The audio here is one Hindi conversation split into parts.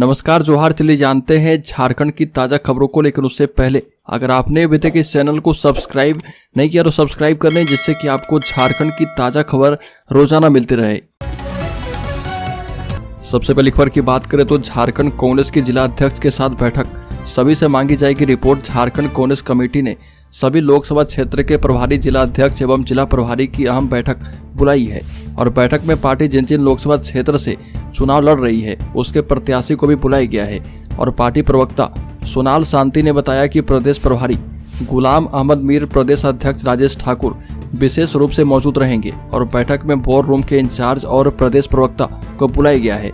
नमस्कार जोहार। चलिए जानते हैं झारखंड की ताज़ा खबरों को, लेकिन उससे पहले अगर आपने अभी तक इस चैनल को सब्सक्राइब नहीं किया तो सब्सक्राइब कर लें, जिससे कि आपको झारखंड की ताज़ा खबर रोजाना मिलती रहे। सबसे पहली खबर की बात करें तो झारखंड कांग्रेस के जिला अध्यक्ष के साथ बैठक, सभी से मांगी जाएगी रिपोर्ट। झारखंड कांग्रेस कमेटी ने सभी लोकसभा क्षेत्र के प्रभारी जिला अध्यक्ष एवं जिला प्रभारी की अहम बैठक बुलाई है और बैठक में पार्टी जिन जिन लोकसभा क्षेत्र से चुनाव लड़ रही है उसके प्रत्याशी को भी बुलाया गया है। और पार्टी प्रवक्ता सोनाल शांति ने बताया कि प्रदेश प्रभारी गुलाम अहमद मीर, प्रदेश अध्यक्ष राजेश ठाकुर विशेष रूप से मौजूद रहेंगे और बैठक में वॉर रूम के इंचार्ज और प्रदेश प्रवक्ता को बुलाया गया है।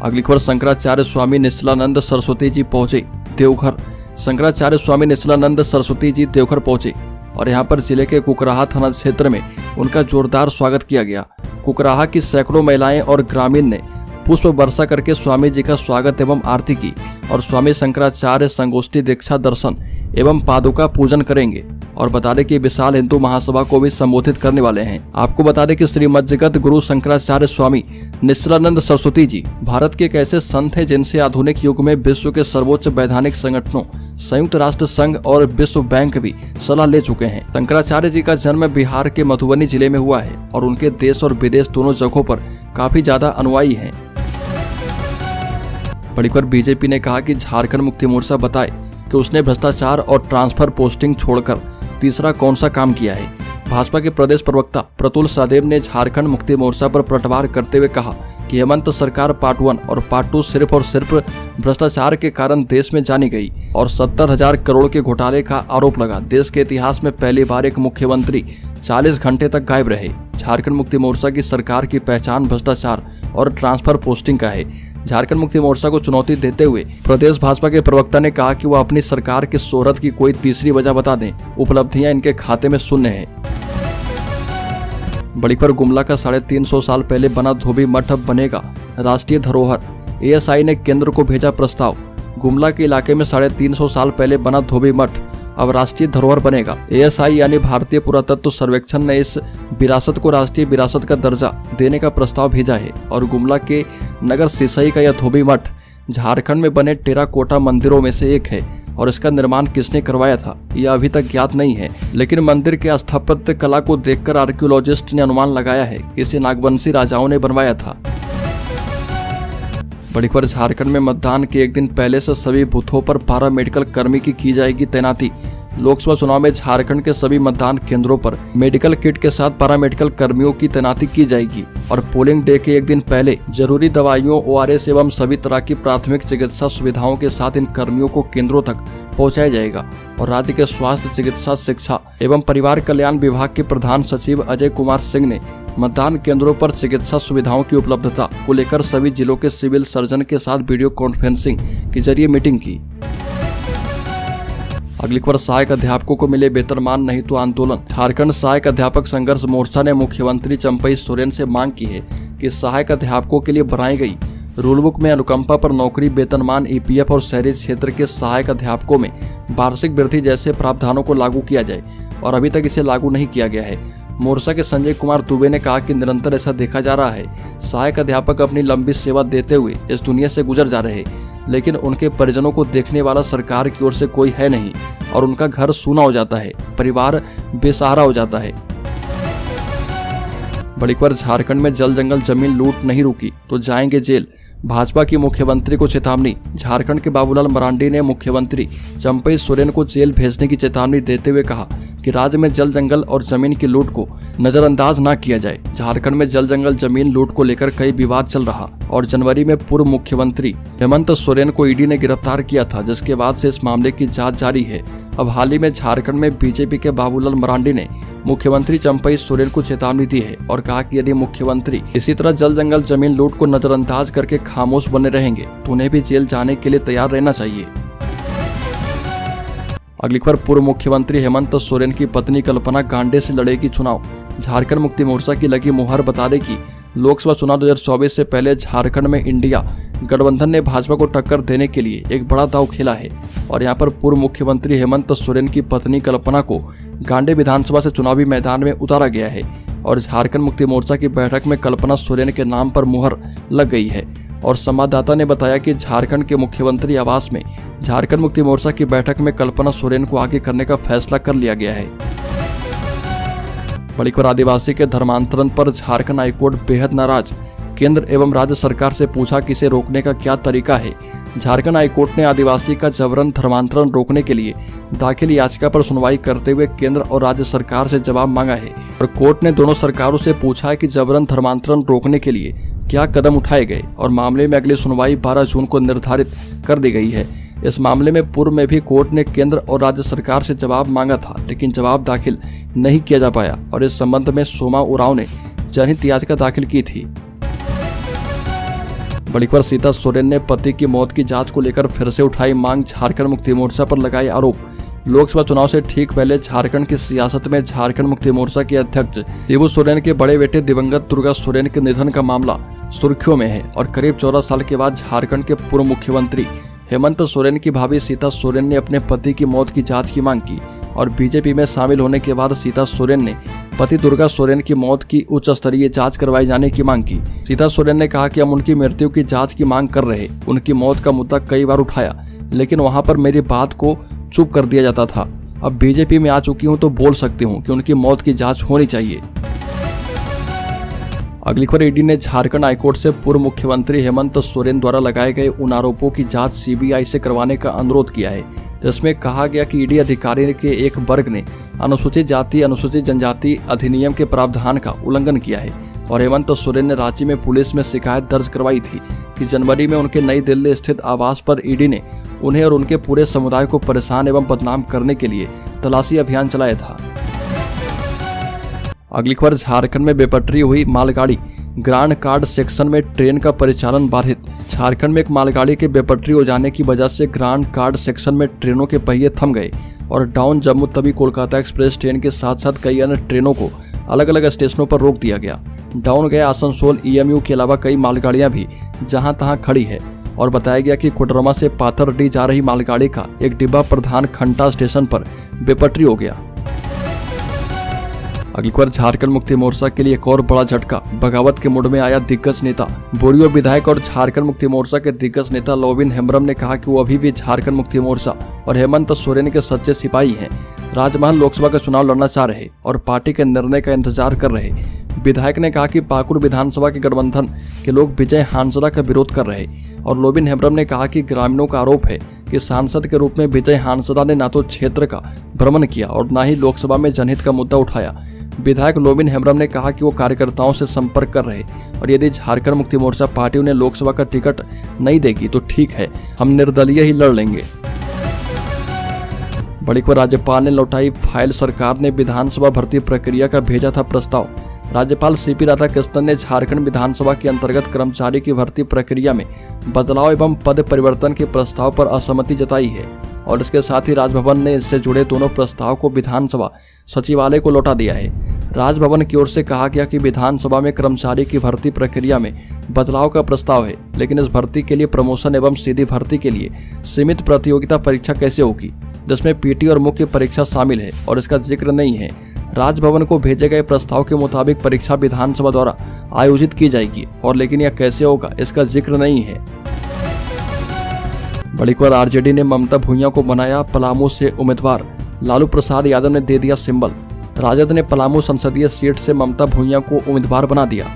अगली खबर, शंकराचार्य स्वामी निश्चलानंद सरस्वती जी पहुंचे देवघर। शंकराचार्य स्वामी निश्चलानंद सरस्वती जी देवघर पहुंचे और यहां पर जिले के कुकराहा थाना क्षेत्र में उनका जोरदार स्वागत किया गया। कुकराहा की सैकड़ों महिलाएं और ग्रामीण ने पुष्प वर्षा करके स्वामी जी का स्वागत एवं आरती की और स्वामी शंकराचार्य संगोष्ठी दीक्षा दर्शन एवं पादुका पूजन करेंगे। और बता दें कि विशाल हिंदू महासभा को भी संबोधित करने वाले हैं। आपको बता दें कि श्रीमद जगत गुरु शंकराचार्य स्वामी निश्चलानंद सरस्वती जी भारत के एक ऐसे संत हैं जिनसे आधुनिक युग में विश्व के सर्वोच्च वैधानिक संगठनों संयुक्त राष्ट्र संघ और विश्व बैंक भी सलाह ले चुके हैं। शंकराचार्य जी का जन्म बिहार के मधुबनी जिले में हुआ है और उनके देश और विदेश दोनों जगहों पर काफी ज्यादा अनुयायी हैं। बड़ी खबर, बीजेपी ने कहा कि झारखंड मुक्ति मोर्चा बताए कि उसने भ्रष्टाचार और ट्रांसफर पोस्टिंग छोड़कर तीसरा कौन सा काम किया है। भाजपा के प्रदेश प्रवक्ता प्रतुल सहदेव ने झारखंड मुक्ति मोर्चा पर पलटवार करते हुए कहा कि हेमंत सरकार पार्ट 1 और पार्ट 2 सिर्फ और सिर्फ भ्रष्टाचार के कारण देश में जानी गई और 70,000 करोड़ के घोटाले का आरोप लगा। देश के इतिहास में पहली बार एक मुख्यमंत्री 40 घंटे तक गायब रहे। झारखंड मुक्ति मोर्चा की सरकार की पहचान भ्रष्टाचार और ट्रांसफर पोस्टिंग का है। झारखंड मुक्ति मोर्चा को चुनौती देते हुए प्रदेश भाजपा के प्रवक्ता ने कहा कि वह अपनी सरकार की शोहरत की कोई तीसरी वजह बता दें, उपलब्धियां इनके खाते में शून्य है। बड़ी खबर, गुमला का 350 साल पहले बना धोबी मठ अब बनेगा राष्ट्रीय धरोहर। एएसआई ने केंद्र को भेजा प्रस्ताव। गुमला के इलाके में 350 साल पहले बना धोबी मठ अब राष्ट्रीय धरोहर बनेगा। एएसआई यानी भारतीय पुरातत्व सर्वेक्षण ने इस विरासत को राष्ट्रीय विरासत का दर्जा देने का प्रस्ताव भेजा है और गुमला के नगर सिसई का यह धोबी मठ झारखंड में बने टेराकोटा मंदिरों में से एक है और इसका निर्माण किसने करवाया था यह अभी तक ज्ञात नहीं है, लेकिन मंदिर के स्थापत्य कला को देखकर आर्कियोलॉजिस्ट ने अनुमान लगाया है कि इसे नागवंशी राजाओं ने बनवाया था। बड़ी खबर, झारखंड में मतदान के एक दिन पहले से सभी बूथों पर पारा मेडिकल कर्मी की जाएगी तैनाती। लोकसभा चुनाव में झारखंड के सभी मतदान केंद्रों पर मेडिकल किट के साथ पारा मेडिकल कर्मियों की तैनाती की जाएगी और पोलिंग डे के एक दिन पहले जरूरी दवाइयों, ORS एवं सभी तरह की प्राथमिक चिकित्सा सुविधाओं के साथ इन कर्मियों को केंद्रों तक पहुंचाया जाएगा। और राज्य के स्वास्थ्य, चिकित्सा, शिक्षा एवं परिवार कल्याण विभाग के प्रधान सचिव अजय कुमार सिंह ने मतदान केंद्रों पर चिकित्सा सुविधाओं की उपलब्धता को लेकर सभी जिलों के सिविल सर्जन के साथ वीडियो कॉन्फ्रेंसिंग के जरिए मीटिंग की। अगली खबर, सहायक अध्यापकों को मिले वेतनमान नहीं तो आंदोलन। झारखंड सहायक अध्यापक संघर्ष मोर्चा ने मुख्यमंत्री चंपई सोरेन से मांग की है कि सहायक अध्यापकों के लिए बनाई गई रूलबुक में अनुकंपा पर नौकरी, वेतनमान, EPF और शहरी क्षेत्र के सहायक अध्यापकों में वार्षिक वृद्धि जैसे प्रावधानों को लागू किया जाए और अभी तक इसे लागू नहीं किया गया है। मोर्चा के संजय कुमार दुबे ने कहा कि निरंतर ऐसा देखा जा रहा है, सहायक अध्यापक अपनी लंबी सेवा देते हुए इस दुनिया से गुजर जा रहे, लेकिन उनके परिजनों को देखने वाला सरकार की ओर से कोई है नहीं और उनका घर सूना हो जाता है, परिवार बेसहारा हो जाता है। बड़ी खबर, झारखंड में जल जंगल जमीन लूट नहीं रुकी तो जाएंगे जेल। भाजपा की मुख्यमंत्री को चेतावनी। झारखंड के बाबूलाल मरांडी ने मुख्यमंत्री चंपई सोरेन को जेल भेजने की चेतावनी देते हुए कहा कि राज्य में जल जंगल और जमीन की लूट को नजरअंदाज न किया जाए। झारखंड में जल जंगल जमीन लूट को लेकर कई विवाद चल रहा और जनवरी में पूर्व मुख्यमंत्री हेमंत सोरेन को ईडी ने गिरफ्तार किया था, जिसके बाद से इस मामले की जांच जारी है। अब हाल ही में झारखंड में बीजेपी के बाबूलाल मरांडी ने मुख्यमंत्री चंपई सोरेन को चेतावनी दी है और कहा कि यदि मुख्यमंत्री इसी तरह जल जंगल जमीन लूट को नजरअंदाज करके खामोश बने रहेंगे तो उन्हें भी जेल जाने के लिए तैयार रहना चाहिए। अगली खबर, पूर्व मुख्यमंत्री हेमंत सोरेन की पत्नी कल्पना गांडे से लड़ेगी चुनाव। झारखंड मुक्ति मोर्चा की लगी मुहर। बता दें कि लोकसभा चुनाव 2024 से पहले झारखंड में इंडिया गठबंधन ने भाजपा को टक्कर देने के लिए एक बड़ा दांव खेला है और यहां पर पूर्व मुख्यमंत्री हेमंत सोरेन की पत्नी कल्पना को गांडे विधानसभा से चुनावी मैदान में उतारा गया है और झारखंड मुक्ति मोर्चा की बैठक में कल्पना सोरेन के नाम पर मुहर लग गई है। और संवाददाता ने बताया कि झारखंड के मुख्यमंत्री आवास में झारखंड मुक्ति मोर्चा की बैठक में कल्पना सोरेन को आगे करने का फैसला कर लिया गया है। बड़ी खबर आदिवासी के धर्मांतरण पर झारखंड हाईकोर्ट बेहद नाराज, केंद्र एवं राज्य सरकार से पूछा कि इसे रोकने का क्या तरीका है। झारखंड हाईकोर्ट ने आदिवासी का जबरन धर्मांतरण रोकने के लिए दाखिल याचिका पर सुनवाई करते हुए केंद्र और राज्य सरकार से जवाब मांगा है और कोर्ट ने दोनों सरकारों से पूछा है कि जबरन धर्मांतरण रोकने के लिए क्या कदम उठाए गए और मामले में अगली सुनवाई 12 जून को निर्धारित कर दी गई है। इस मामले में पूर्व में भी कोर्ट ने केंद्र और राज्य सरकार से जवाब मांगा था, लेकिन जवाब दाखिल नहीं किया जा पाया और इस संबंध में सोमा उरांव ने जनहित याचिका दाखिल की थी। बड़ी खबर सीता सोरेन ने पति की मौत की जांच को लेकर फिर से उठाई मांग, झारखंड मुक्ति मोर्चा पर लगाए आरोप। लोकसभा चुनाव से ठीक पहले झारखंड की सियासत में झारखंड मुक्ति मोर्चा के अध्यक्ष शिबू सोरेन के बड़े बेटे दिवंगत दुर्गा सोरेन के निधन का मामला सुर्खियों में है और करीब 14 साल के बाद झारखंड के पूर्व मुख्यमंत्री हेमंत सोरेन की भाभी सीता सोरेन ने अपने पति की मौत की जांच की मांग की और बीजेपी में शामिल होने के बाद सीता सोरेन ने पति दुर्गा सोरेन की मौत की उच्च स्तरीय जांच करवाए जाने की मांग की। सीता सोरेन ने कहा कि हम उनकी मृत्यु की जांच की मांग कर रहे, उनकी मौत का मुद्दा कई बार उठाया, लेकिन वहां पर मेरी बात को चुप कर दिया जाता था। अब बीजेपी में आ चुकी हूं तो बोल सकती हूं कि उनकी मौत की जांच होनी चाहिए। अगली खबर, ईडी ने झारखंड हाईकोर्ट से पूर्व मुख्यमंत्री हेमंत सोरेन द्वारा लगाए गए उन आरोपों की जांच सीबीआई से करवाने का अनुरोध किया है, जिसमें कहा गया कि ईडी अधिकारी के एक वर्ग ने अनुसूचित जाति अनुसूचित जनजाति अधिनियम के प्रावधान का उल्लंघन किया है और हेमंत सोरेन ने रांची में पुलिस में शिकायत दर्ज करवाई थी कि जनवरी में उनके नई दिल्ली स्थित आवास पर ईडी ने उन्हें और उनके पूरे समुदाय को परेशान एवं बदनाम करने के लिए तलाशी अभियान चलाया था। अगली खबर, झारखंड में बेपटरी हुई मालगाड़ी, ग्रांड कार्ड सेक्शन में ट्रेन का परिचालन बाधित। झारखंड में एक मालगाड़ी के बेपटरी हो जाने की वजह से ग्रांड कार्ड सेक्शन में ट्रेनों के पहिए थम गए और down Jammu Tawi Kolkata express train के साथ साथ कई अन्य ट्रेनों को अलग अलग स्टेशनों पर रोक दिया गया। डाउन गया आसनसोल ईएमयू के अलावा कई मालगाड़ियां भी जहां तहां खड़ी है और बताया गया कि कोडरमा से पाथरडी जा रही मालगाड़ी का एक डिब्बा प्रधान खंटा स्टेशन पर बेपटरी हो गया। अगली खबर, झारखंड मुक्ति मोर्चा के लिए एक और बड़ा झटका, बगावत के मूड में आया दिग्गज नेता। बोरियो विधायक और झारखंड मुक्ति मोर्चा के दिग्गज नेता लोबिन हेम्ब्रम ने कहा कि वो अभी भी झारखंड मुक्ति मोर्चा और हेमंत सोरेन के सच्चे सिपाही हैं। राजमहल लोकसभा का चुनाव लड़ना चाह रहे और पार्टी के निर्णय का इंतजार कर रहे। विधायक ने कहा कि पाकुड़ विधानसभा के गठबंधन के लोग विजय हांसदा का विरोध कर रहे और लोबिन हेम्ब्रम ने कहा कि ग्रामीणों का आरोप है कि सांसद के रूप में विजय हांसदा ने न तो क्षेत्र का भ्रमण किया और न ही लोकसभा में जनहित का मुद्दा उठाया। विधायक लोबिन हेम्ब्रम ने कहा कि वो कार्यकर्ताओं से संपर्क कर रहे और यदि झारखंड मुक्ति मोर्चा पार्टी उन्हें लोकसभा का टिकट नहीं देगी तो ठीक है, हम निर्दलीय ही लड़ लेंगे। बड़ी खबर, राज्यपाल ने लौटाई फाइल, सरकार ने विधानसभा भर्ती प्रक्रिया का भेजा था प्रस्ताव। राज्यपाल सीपी राधाकृष्णन ने झारखंड विधानसभा के अंतर्गत कर्मचारी की भर्ती प्रक्रिया में बदलाव एवं पद परिवर्तन के प्रस्ताव पर असहमति जताई है और इसके साथ ही राजभवन ने इससे जुड़े दोनों प्रस्ताव को विधानसभा सचिवालय को लौटा दिया है। राजभवन की ओर से कहा गया कि विधानसभा में कर्मचारी की भर्ती प्रक्रिया में बदलाव का प्रस्ताव है, लेकिन इस भर्ती के लिए प्रमोशन एवं सीधी भर्ती के लिए सीमित प्रतियोगिता परीक्षा कैसे होगी, जिसमें पीटी और मुख्य परीक्षा शामिल है और इसका जिक्र नहीं है। राजभवन को भेजे गए प्रस्ताव के मुताबिक परीक्षा विधानसभा द्वारा आयोजित की जाएगी और लेकिन यह कैसे होगा इसका जिक्र नहीं है। बड़ी खबर, आरजेडी ने ममता भुइयां को बनाया पलामू से उम्मीदवार, लालू प्रसाद यादव ने दे दिया सिंबल। राजद ने पलामू संसदीय सीट से ममता भुइयां को उम्मीदवार बना दिया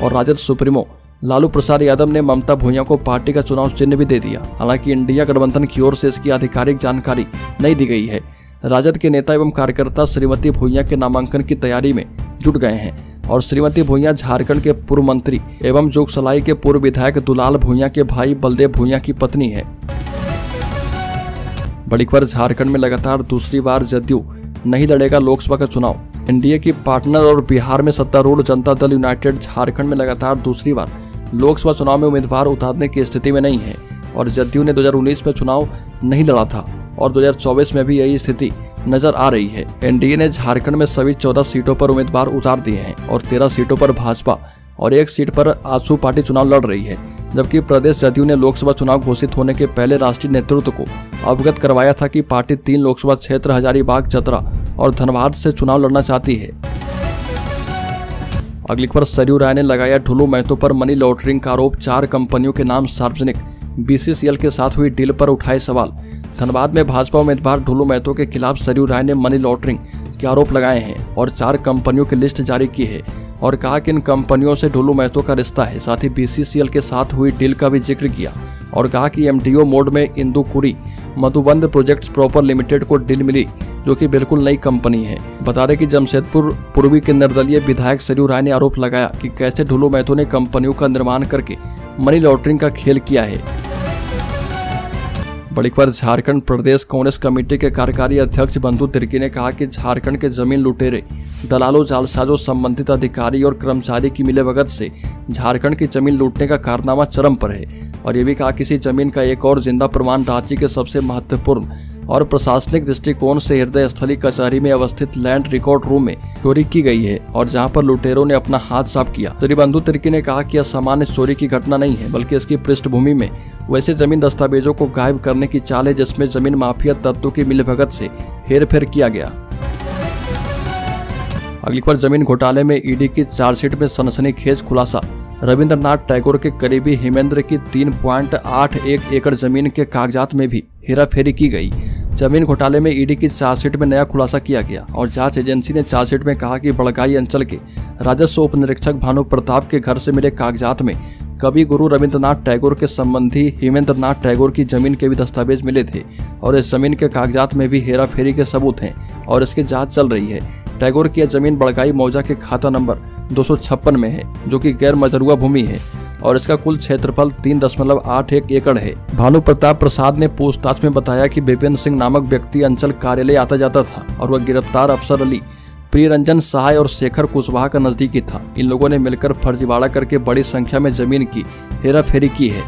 और राजद सुप्रीमो लालू प्रसाद यादव ने ममता भुइयां को पार्टी का चुनाव चिन्ह भी दे दिया। हालांकि इंडिया गठबंधन की ओर से इसकी आधिकारिक जानकारी नहीं दी गई है। राजद के नेता एवं कार्यकर्ता श्रीमती भुइयां के नामांकन की तैयारी में जुट गए हैं और श्रीमती भुइयां झारखंड के पूर्व मंत्री एवं जोगसलाई के पूर्व विधायक दुलाल भुइयां के भाई बलदेव भुइयां की पत्नी है। बड़ी खबर, झारखंड में लगातार दूसरी बार जदयू नहीं लड़ेगा लोकसभा का चुनाव। एनडीए की पार्टनर और बिहार में सत्तारूढ़ जनता दल यूनाइटेड झारखंड में लगातार दूसरी बार लोकसभा चुनाव में उम्मीदवार उतारने की स्थिति में नहीं है और जदयू ने 2019 में चुनाव नहीं लड़ा था और 2024 में भी यही स्थिति नजर आ रही है। एनडीए ने झारखंड में सभी 14 सीटों पर उम्मीदवार उतार दिए हैं और 13 सीटों पर भाजपा और 1 सीट पर आजसू पार्टी चुनाव लड़ रही है, जबकि प्रदेश जदयू ने लोकसभा चुनाव घोषित होने के पहले राष्ट्रीय नेतृत्व को अवगत करवाया था कि पार्टी 3 लोकसभा क्षेत्र हजारीबाग, चतरा और धनबाद से चुनाव लड़ना चाहती है। अगली खबर, सरयू राय ने लगाया ढुलू महतो पर मनी लॉन्ड्रिंग का आरोप, 4 कंपनियों के नाम सार्वजनिक, बीसीसीएल के साथ हुई डील पर उठाए सवाल। धनबाद में भाजपा उम्मीदवार ढुलू महतो के खिलाफ सरयू राय ने मनी लॉन्ड्रिंग के आरोप लगाए हैं और 4 कंपनियों की लिस्ट जारी की है और कहा कि इन कंपनियों से ढुलू महतो का रिश्ता है। साथ ही बीसीसीएल के साथ हुई डील का भी जिक्र किया और कहा कि एमडीओ मोड में इंदुकुरी मधुबंध प्रोजेक्ट्स प्रॉपर लिमिटेड को डील मिली, जो कि बिल्कुल नई कंपनी है। बता दें कि जमशेदपुर पूर्वी के निर्दलीय विधायक सरयू राय ने आरोप लगाया कि कैसे ढुलू महतो ने कंपनियों का निर्माण करके मनी लॉन्ड्रिंग का खेल किया है। बड़ी खबर, झारखंड प्रदेश कांग्रेस कमेटी के कार्यकारी अध्यक्ष बंधु तिर्की ने कहा कि झारखंड के जमीन लुटेरे, दलालों, जालसाजों, संबंधित अधिकारी और कर्मचारी की मिलीभगत से झारखंड की जमीन लूटने का कारनामा चरम पर है। और ये भी कहा किसी जमीन का एक और जिंदा प्रमाण राज्य के सबसे महत्वपूर्ण और प्रशासनिक दृष्टिकोण से हृदय स्थली कचहरी में अवस्थित लैंड रिकॉर्ड रूम में चोरी की गई है और जहां पर लुटेरों ने अपना हाथ साफ किया। श्री बंधु तिर्की ने कहा कि यह सामान्य चोरी की घटना नहीं है, बल्कि इसकी पृष्ठभूमि में वैसे जमीन दस्तावेजों को गायब करने की चाल है जिसमें जमीन माफिया तत्वों की मिलीभगत से हेरफेर किया गया। अगली खबर, जमीन घोटाले में ईडी की चार्जशीट में सनसनीखेज खुलासा, रविंद्रनाथ टैगोर के करीबी हेमेंद्र की 3.81 एकड़ जमीन के कागजात में भी हेराफेरी की गई। जमीन घोटाले में ईडी की चार्जशीट में नया खुलासा किया गया और जांच एजेंसी ने चार्जशीट में कहा कि बड़गाई अंचल के राजस्व उप निरीक्षक भानु प्रताप के घर से मिले कागजात में कवि गुरु रविंद्रनाथ टैगोर के संबंधी हेमेंद्रनाथ टैगोर की जमीन के भी दस्तावेज मिले थे और इस जमीन के कागजात में भी हेराफेरी के सबूत हैं और इसकी जांच चल रही है। टैगोर की यह जमीन बड़गाई मौजा के खाता नंबर 256 में है, जो कि गैर मजरूआ भूमि है और इसका कुल क्षेत्रफल 3.81 एकड़ है। भानु प्रताप प्रसाद ने पूछताछ में बताया कि विपिन सिंह नामक व्यक्ति अंचल कार्यालय आता जाता था और वह गिरफ्तार अफसर अली, प्रियरंजन सहाय और शेखर कुशवाहा का नजदीकी था। इन लोगों ने मिलकर फर्जीवाड़ा करके बड़ी संख्या में जमीन की हेराफेरी की है।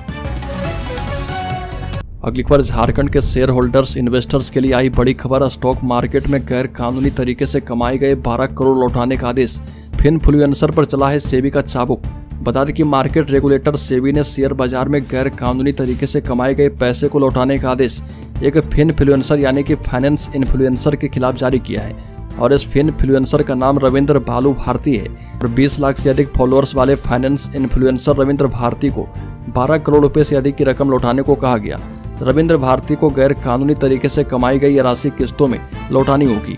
अगली खबर, झारखंड के शेयर होल्डर्स इन्वेस्टर्स के लिए आई बड़ी खबर, स्टॉक मार्केट में गैर कानूनी तरीके से कमाए गए 12 करोड़ लौटाने का आदेश, फिनफ्लुएंसर पर चला है सेबी का चाबुक। बता दें कि मार्केट रेगुलेटर सेबी ने शेयर बाजार में गैर कानूनी तरीके से कमाए गए पैसे को लौटाने का आदेश एक फिनफ्लुएंसर यानी कि फाइनेंस इन्फ्लुएंसर के खिलाफ जारी किया है और इस फिनफ्लुएंसर का नाम रविंद्र बालू भारती है और 20 लाख से अधिक फॉलोअर्स वाले फाइनेंस इन्फ्लुएंसर रविंद्र भारती को 12 करोड़ रुपए से अधिक की रकम लौटाने को कहा गया। रविंद्र भारती को गैर कानूनी तरीके से कमाई गई राशि किस्तों में लौटानी होगी।